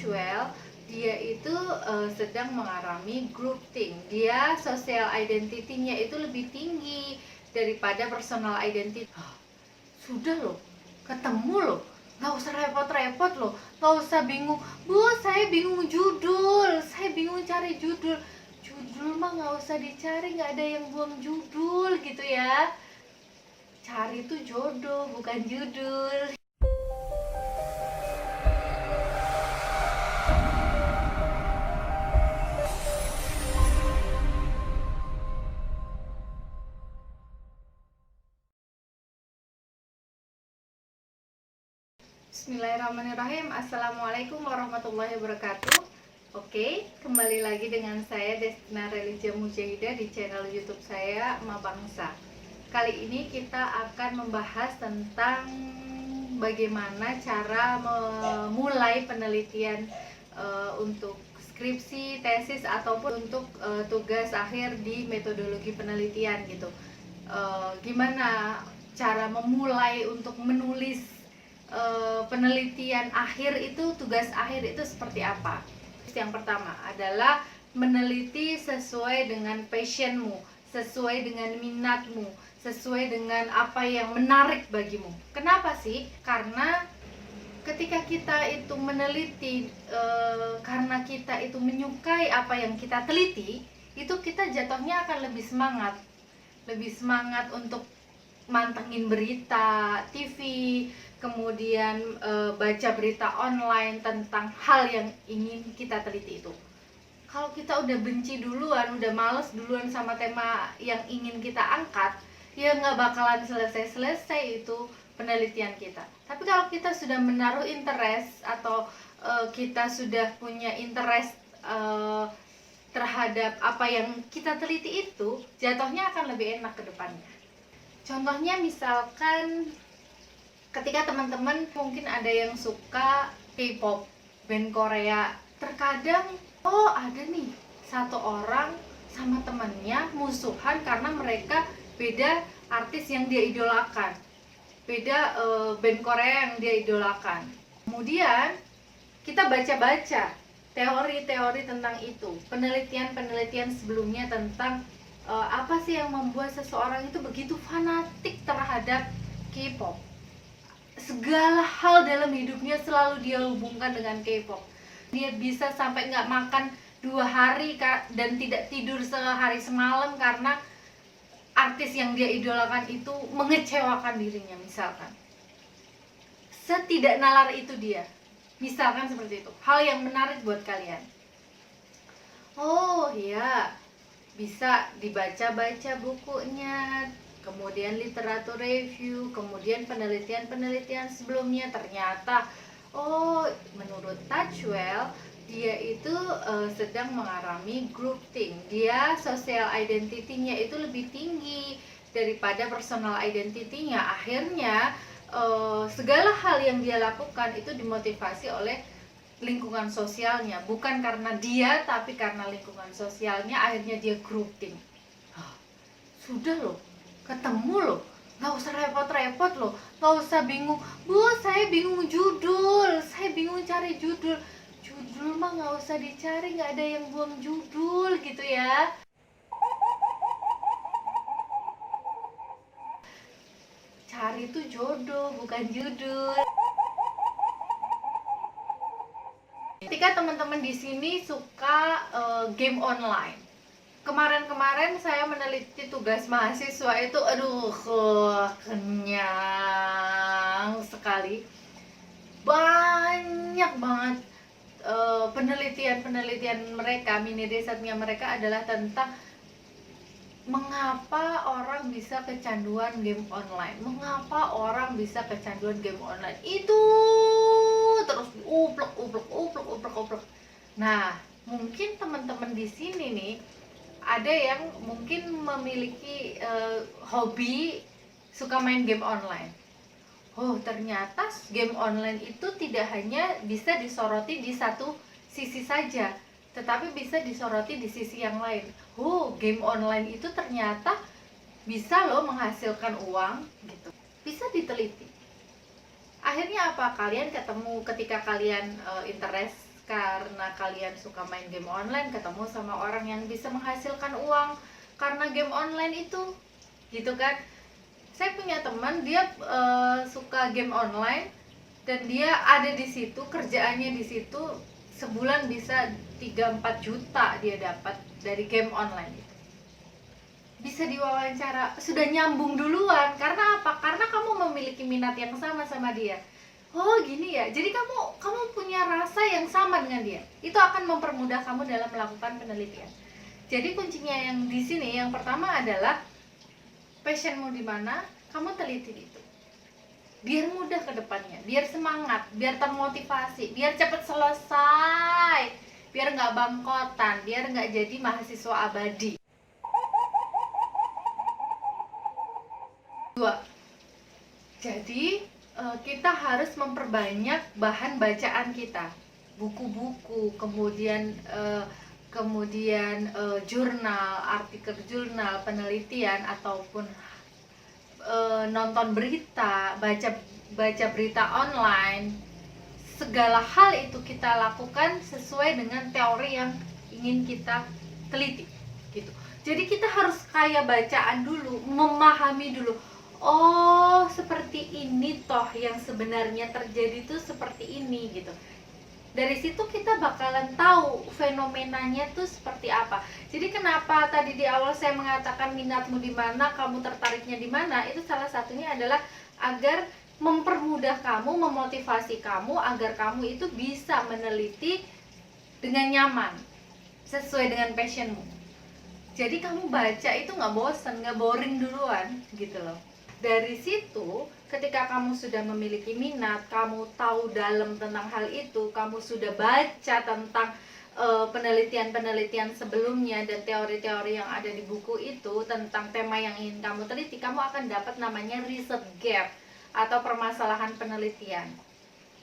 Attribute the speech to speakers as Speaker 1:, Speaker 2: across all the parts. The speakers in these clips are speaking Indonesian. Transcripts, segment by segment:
Speaker 1: Touchwell, dia itu sedang mengalami groupthink. Dia social identity-nya itu lebih tinggi daripada personal identity. Sudah loh, ketemu loh, nggak usah repot-repot loh, nggak usah bingung. Bu, saya bingung judul, saya bingung cari judul. Judul mah nggak usah dicari, nggak ada yang buang judul gitu ya. Cari tuh jodoh, bukan judul. Bismillahirrahmanirrahim. Assalamualaikum warahmatullahi wabarakatuh. Oke, kembali lagi dengan saya Destina Religia Mujahidah di channel YouTube saya Ma Bangsa. Kali ini kita akan membahas tentang bagaimana cara memulai penelitian untuk skripsi, tesis ataupun untuk tugas akhir di metodologi penelitian gitu. Gimana cara memulai untuk menulis penelitian akhir itu, tugas akhir itu seperti apa? Yang pertama adalah meneliti sesuai dengan passionmu, sesuai dengan minatmu, sesuai dengan apa yang menarik bagimu. Kenapa sih? Karena ketika kita itu meneliti karena kita itu menyukai apa yang kita teliti, itu kita jatuhnya akan lebih semangat untuk mantengin berita TV, kemudian baca berita online tentang hal yang ingin kita teliti itu. Kalau kita udah benci duluan, udah males duluan sama tema yang ingin kita angkat, ya nggak bakalan selesai itu penelitian kita. Tapi kalau kita sudah menaruh interest atau kita sudah punya interest terhadap apa yang kita teliti itu, jatuhnya akan lebih enak ke depannya. Contohnya misalkan ketika teman-teman mungkin ada yang suka K-pop, band Korea, terkadang ada nih satu orang sama temannya musuhan karena mereka beda artis yang dia idolakan, beda band Korea yang dia idolakan. Kemudian kita baca-baca teori-teori tentang itu, penelitian-penelitian sebelumnya tentang apa sih yang membuat seseorang itu begitu fanatik terhadap K-pop. Segala hal dalam hidupnya selalu dia hubungkan dengan K-pop. Dia bisa sampai nggak makan 2 hari dan tidak tidur sehari semalam karena artis yang dia idolakan itu mengecewakan dirinya, misalkan. Setidak nalar itu dia, misalkan seperti itu. Hal yang menarik buat kalian. Oh iya, bisa dibaca-baca bukunya, kemudian literatur review, kemudian penelitian-penelitian sebelumnya. Ternyata menurut Touchwell, dia itu sedang mengalami groupthink. Dia social identity-nya itu lebih tinggi daripada personal identity-nya. Akhirnya segala hal yang dia lakukan itu dimotivasi oleh lingkungan sosialnya, bukan karena dia tapi karena lingkungan sosialnya. Akhirnya dia groupthink. Sudah loh, ketemu loh, nggak usah repot-repot loh, nggak usah bingung. Bu, saya bingung judul, saya bingung cari judul. Judul mah nggak usah dicari, nggak ada yang buang judul gitu ya. Cari tuh jodoh, bukan judul. Ketika teman-teman di sini suka game online, kemarin saya meneliti tugas mahasiswa itu, kenyang sekali. Banyak banget penelitian mereka, mini risetnya mereka adalah tentang mengapa orang bisa kecanduan game online. Mengapa orang bisa kecanduan game online? Itu terus uplek. Nah, mungkin teman-teman di sini nih ada yang mungkin memiliki hobi suka main game online. Ternyata game online itu tidak hanya bisa disoroti di satu sisi saja, tetapi bisa disoroti di sisi yang lain. Game online itu ternyata bisa loh menghasilkan uang gitu. Bisa diteliti. Akhirnya apa? Kalian ketemu ketika kalian interest karena kalian suka main game online, ketemu sama orang yang bisa menghasilkan uang karena game online itu, gitu kan. Saya punya teman, dia suka game online dan dia ada di situ, kerjaannya di situ, sebulan bisa 3-4 juta dia dapat dari game online itu. Bisa diwawancara, sudah nyambung duluan. Karena apa? Karena kamu memiliki minat yang sama sama dia. Oh gini ya, jadi kamu punya rasa yang sama dengan dia. Itu akan mempermudah kamu dalam melakukan penelitian. Jadi kuncinya yang di sini, yang pertama adalah passionmu di mana, kamu teliti itu. Biar mudah ke depannya, biar semangat, biar termotivasi, biar cepat selesai, biar nggak bangkotan, biar nggak jadi mahasiswa abadi. 2. Jadi kita harus memperbanyak bahan bacaan kita, buku-buku, kemudian jurnal, artikel jurnal, penelitian, ataupun nonton berita, baca berita online. Segala hal itu kita lakukan sesuai dengan teori yang ingin kita teliti, gitu. Jadi kita harus kaya bacaan dulu, memahami dulu. Oh, seperti ini toh yang sebenarnya terjadi tuh seperti ini, gitu. Dari situ kita bakalan tahu fenomenanya tuh seperti apa. Jadi kenapa tadi di awal saya mengatakan minatmu di mana, kamu tertariknya di mana, itu salah satunya adalah agar mempermudah kamu, memotivasi kamu agar kamu itu bisa meneliti dengan nyaman, sesuai dengan passionmu. Jadi kamu baca itu nggak bosan, nggak boring duluan, gitu loh. Dari situ, ketika kamu sudah memiliki minat, kamu tahu dalam tentang hal itu, kamu sudah baca tentang penelitian-penelitian sebelumnya dan teori-teori yang ada di buku itu tentang tema yang ingin kamu teliti, kamu akan dapat namanya research gap atau permasalahan penelitian.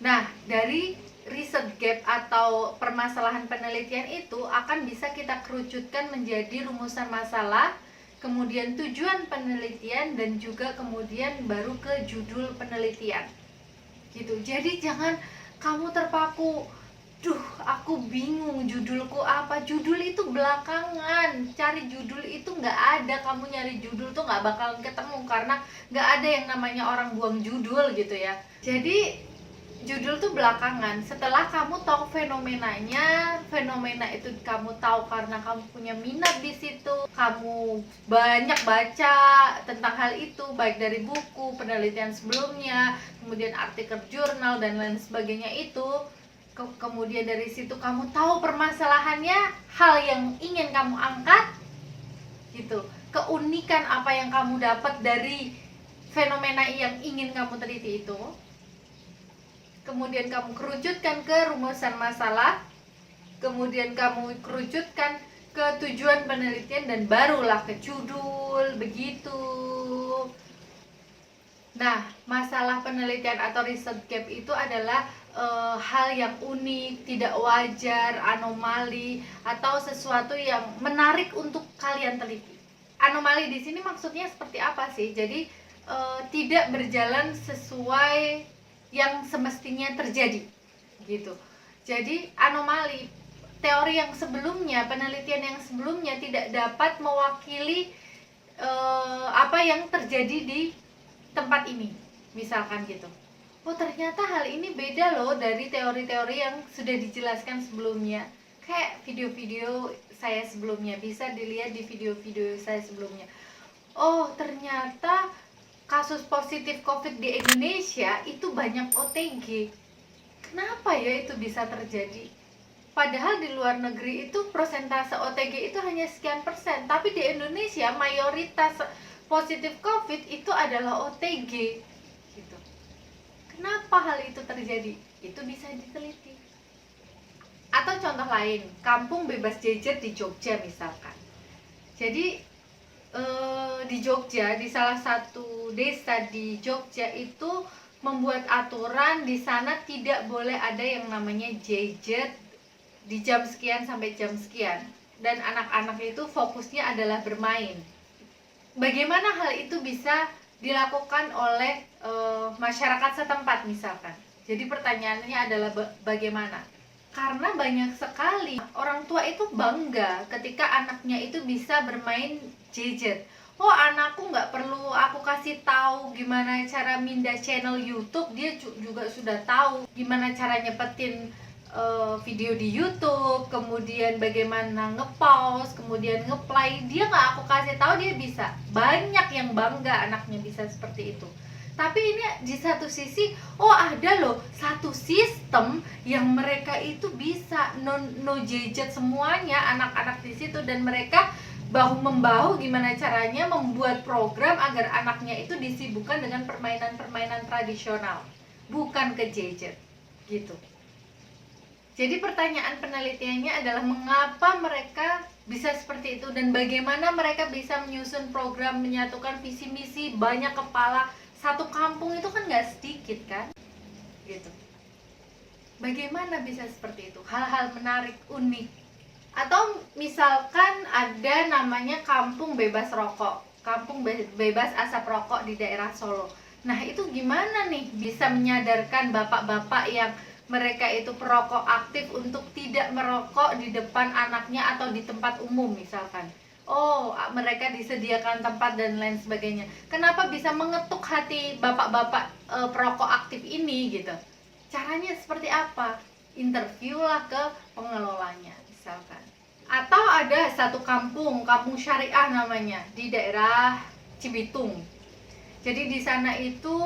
Speaker 1: Nah, dari research gap atau permasalahan penelitian itu akan bisa kita kerucutkan menjadi rumusan masalah, kemudian tujuan penelitian, dan juga kemudian baru ke judul penelitian, gitu. Jadi jangan kamu terpaku, duh aku bingung judulku apa. Judul itu belakangan, cari judul itu nggak ada. Kamu nyari judul tuh nggak bakalan ketemu karena nggak ada yang namanya orang buang judul, gitu ya. Jadi judul tuh belakangan, setelah kamu tahu fenomenanya. Fenomena itu kamu tahu karena kamu punya minat di situ, kamu banyak baca tentang hal itu, baik dari buku, penelitian sebelumnya, kemudian artikel jurnal dan lain sebagainya itu. Kemudian dari situ kamu tahu permasalahannya, hal yang ingin kamu angkat, gitu, keunikan apa yang kamu dapat dari fenomena yang ingin kamu teliti itu. Kemudian kamu kerucutkan ke rumusan masalah, kemudian kamu kerucutkan ke tujuan penelitian, dan barulah ke judul, begitu. Nah, masalah penelitian atau research gap itu adalah hal yang unik, tidak wajar, anomali, atau sesuatu yang menarik untuk kalian teliti. Anomali di sini maksudnya seperti apa sih? Jadi tidak berjalan sesuai yang semestinya terjadi, gitu. Jadi anomali, teori yang sebelumnya, penelitian yang sebelumnya tidak dapat mewakili apa yang terjadi di tempat ini, misalkan gitu. Oh ternyata hal ini beda loh dari teori-teori yang sudah dijelaskan sebelumnya. Kayak video-video saya sebelumnya, bisa dilihat di video-video saya sebelumnya. Oh ternyata kasus positif COVID di Indonesia itu banyak OTG. Kenapa ya itu bisa terjadi? Padahal di luar negeri itu persentase OTG itu hanya sekian persen, tapi di Indonesia mayoritas positif COVID itu adalah OTG, gitu. Kenapa hal itu terjadi? Itu bisa diteliti. Atau contoh lain, kampung bebas jajar di Jogja misalkan. Jadi di Jogja, di salah satu desa di Jogja itu membuat aturan di sana tidak boleh ada yang namanya gadget di jam sekian sampai jam sekian, dan anak-anak itu fokusnya adalah bermain. Bagaimana hal itu bisa dilakukan oleh masyarakat setempat misalkan? Jadi pertanyaannya adalah bagaimana? Karena banyak sekali orang tua itu bangga ketika anaknya itu bisa bermain gadget. Oh, anakku nggak perlu aku kasih tahu gimana cara mindah channel YouTube, dia juga sudah tahu gimana cara nyepetin video di YouTube, kemudian bagaimana nge-pause, kemudian nge-play. Dia nggak aku kasih tahu, dia bisa. Banyak yang bangga anaknya bisa seperti itu. Tapi ini di satu sisi, oh ada loh satu sistem yang mereka itu bisa no gadget semuanya, anak-anak di situ, dan mereka bahu membahu gimana caranya membuat program agar anaknya itu disibukkan dengan permainan-permainan tradisional, bukan ke gadget gitu. Jadi pertanyaan penelitiannya adalah mengapa mereka bisa seperti itu dan bagaimana mereka bisa menyusun program, menyatukan visi misi, banyak kepala. Satu kampung itu kan nggak sedikit kan gitu. Bagaimana bisa seperti itu? Hal-hal menarik, unik. Atau misalkan ada namanya kampung bebas rokok, kampung bebas asap rokok di daerah Solo. Nah itu gimana nih bisa menyadarkan bapak-bapak yang mereka itu perokok aktif untuk tidak merokok di depan anaknya atau di tempat umum misalkan. Oh, mereka disediakan tempat dan lain sebagainya. Kenapa bisa mengetuk hati bapak-bapak perokok aktif ini gitu? Caranya seperti apa? Interviewlah ke pengelolanya misalkan. Atau ada satu kampung syariah namanya di daerah Cibitung. Jadi di sana itu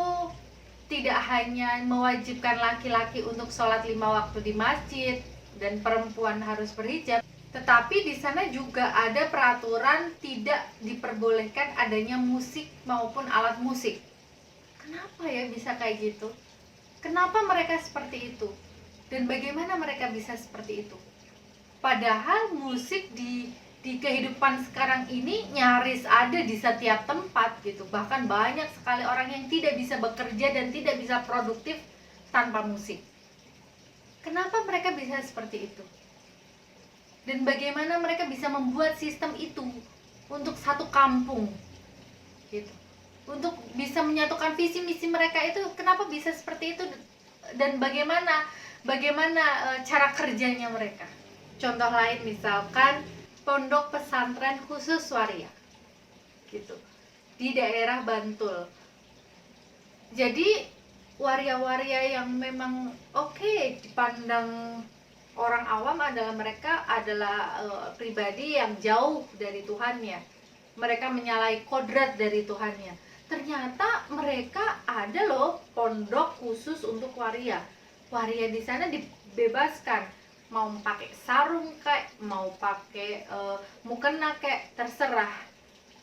Speaker 1: tidak hanya mewajibkan laki-laki untuk sholat 5 waktu di masjid dan perempuan harus berhijab, tetapi di sana juga ada peraturan tidak diperbolehkan adanya musik maupun alat musik. Kenapa ya bisa kayak gitu? Kenapa mereka seperti itu? Dan bagaimana mereka bisa seperti itu? Padahal musik di kehidupan sekarang ini nyaris ada di setiap tempat gitu. Bahkan banyak sekali orang yang tidak bisa bekerja dan tidak bisa produktif tanpa musik. Kenapa mereka bisa seperti itu? Dan bagaimana mereka bisa membuat sistem itu untuk satu kampung gitu. Untuk bisa menyatukan visi misi mereka itu, kenapa bisa seperti itu dan bagaimana cara kerjanya mereka? Contoh lain misalkan pondok pesantren khusus waria gitu di daerah Bantul. Jadi waria-waria yang memang oke dipandang orang awam adalah mereka adalah pribadi yang jauh dari Tuhannya. Mereka menyalahi kodrat dari Tuhannya. Ternyata mereka ada loh pondok khusus untuk waria. Waria di sana dibebaskan, mau pakai sarung kayak, mau pakai mukena kayak, terserah.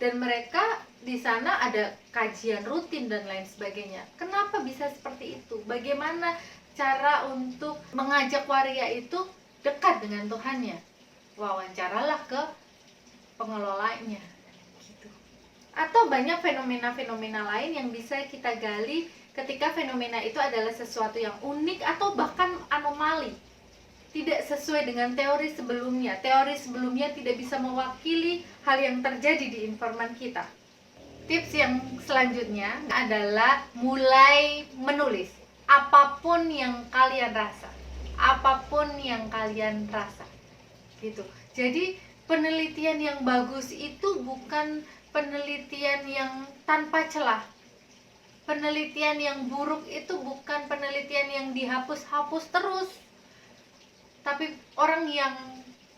Speaker 1: Dan mereka di sana ada kajian rutin dan lain sebagainya. Kenapa bisa seperti itu? Bagaimana cara untuk mengajak waria itu dekat dengan Tuhannya? Wawancaralah ke pengelolanya gitu. Atau banyak fenomena-fenomena lain yang bisa kita gali ketika fenomena itu adalah sesuatu yang unik atau bahkan anomali, tidak sesuai dengan teori sebelumnya. Teori sebelumnya tidak bisa mewakili hal yang terjadi di informan kita. Tips yang selanjutnya adalah mulai menulis apapun yang kalian rasa. Apapun yang kalian rasa. Gitu. Jadi penelitian yang bagus itu bukan penelitian yang tanpa celah. Penelitian yang buruk itu bukan penelitian yang dihapus-hapus terus. Tapi orang yang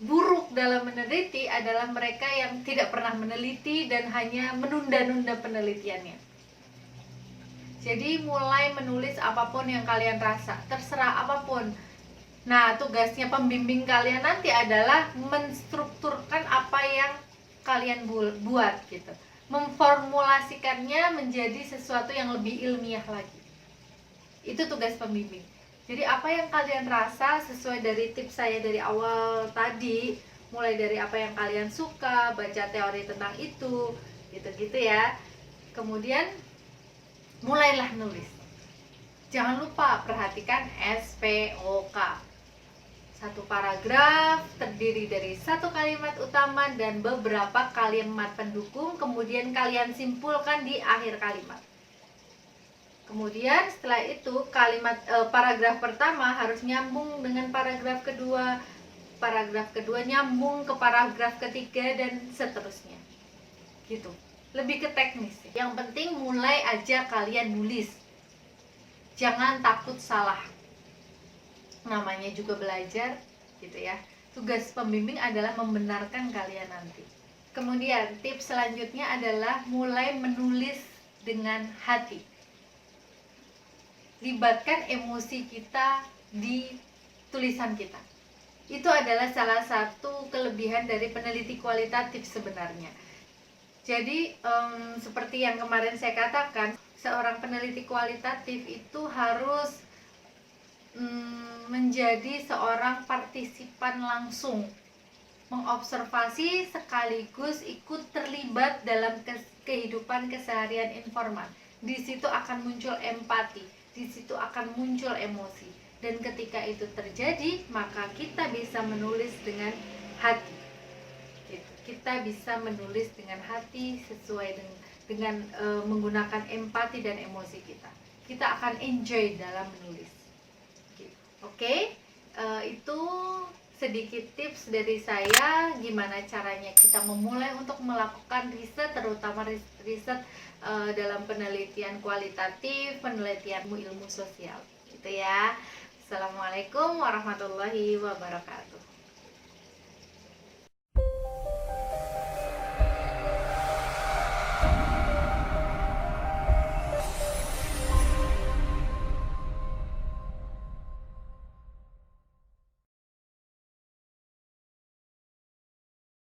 Speaker 1: buruk dalam meneliti adalah mereka yang tidak pernah meneliti dan hanya menunda-nunda penelitiannya. Jadi mulai menulis apapun yang kalian rasa, terserah apapun. Nah, tugasnya pembimbing kalian nanti adalah menstrukturkan apa yang kalian buat gitu. Memformulasikannya menjadi sesuatu yang lebih ilmiah lagi. Itu tugas pembimbing. Jadi apa yang kalian rasa sesuai dari tips saya dari awal tadi, mulai dari apa yang kalian suka, baca teori tentang itu, gitu-gitu ya. Kemudian mulailah nulis. Jangan lupa perhatikan SPOK. Satu paragraf terdiri dari satu kalimat utama dan beberapa kalimat pendukung, kemudian kalian simpulkan di akhir kalimat. Kemudian setelah itu paragraf pertama harus nyambung dengan paragraf kedua nyambung ke paragraf ketiga, dan seterusnya. Gitu. Lebih ke teknis. Yang penting mulai aja kalian nulis. Jangan takut salah. Namanya juga belajar, gitu ya. Tugas pembimbing adalah membenarkan kalian nanti. Kemudian tips selanjutnya adalah mulai menulis dengan hati. Libatkan emosi kita di tulisan kita. Itu adalah salah satu kelebihan dari peneliti kualitatif sebenarnya. Jadi seperti yang kemarin saya katakan, seorang peneliti kualitatif itu harus menjadi seorang partisipan langsung, mengobservasi sekaligus ikut terlibat dalam kehidupan keseharian informan. Di situ akan muncul empati, di situ akan muncul emosi, dan ketika itu terjadi maka kita bisa menulis dengan hati. Kita bisa menulis dengan hati sesuai dengan menggunakan empati dan emosi kita. Kita akan enjoy dalam menulis. Oke, itu sedikit tips dari saya gimana caranya kita memulai untuk melakukan riset, terutama riset dalam penelitian kualitatif, penelitian ilmu sosial, gitu ya. Assalamualaikum warahmatullahi wabarakatuh.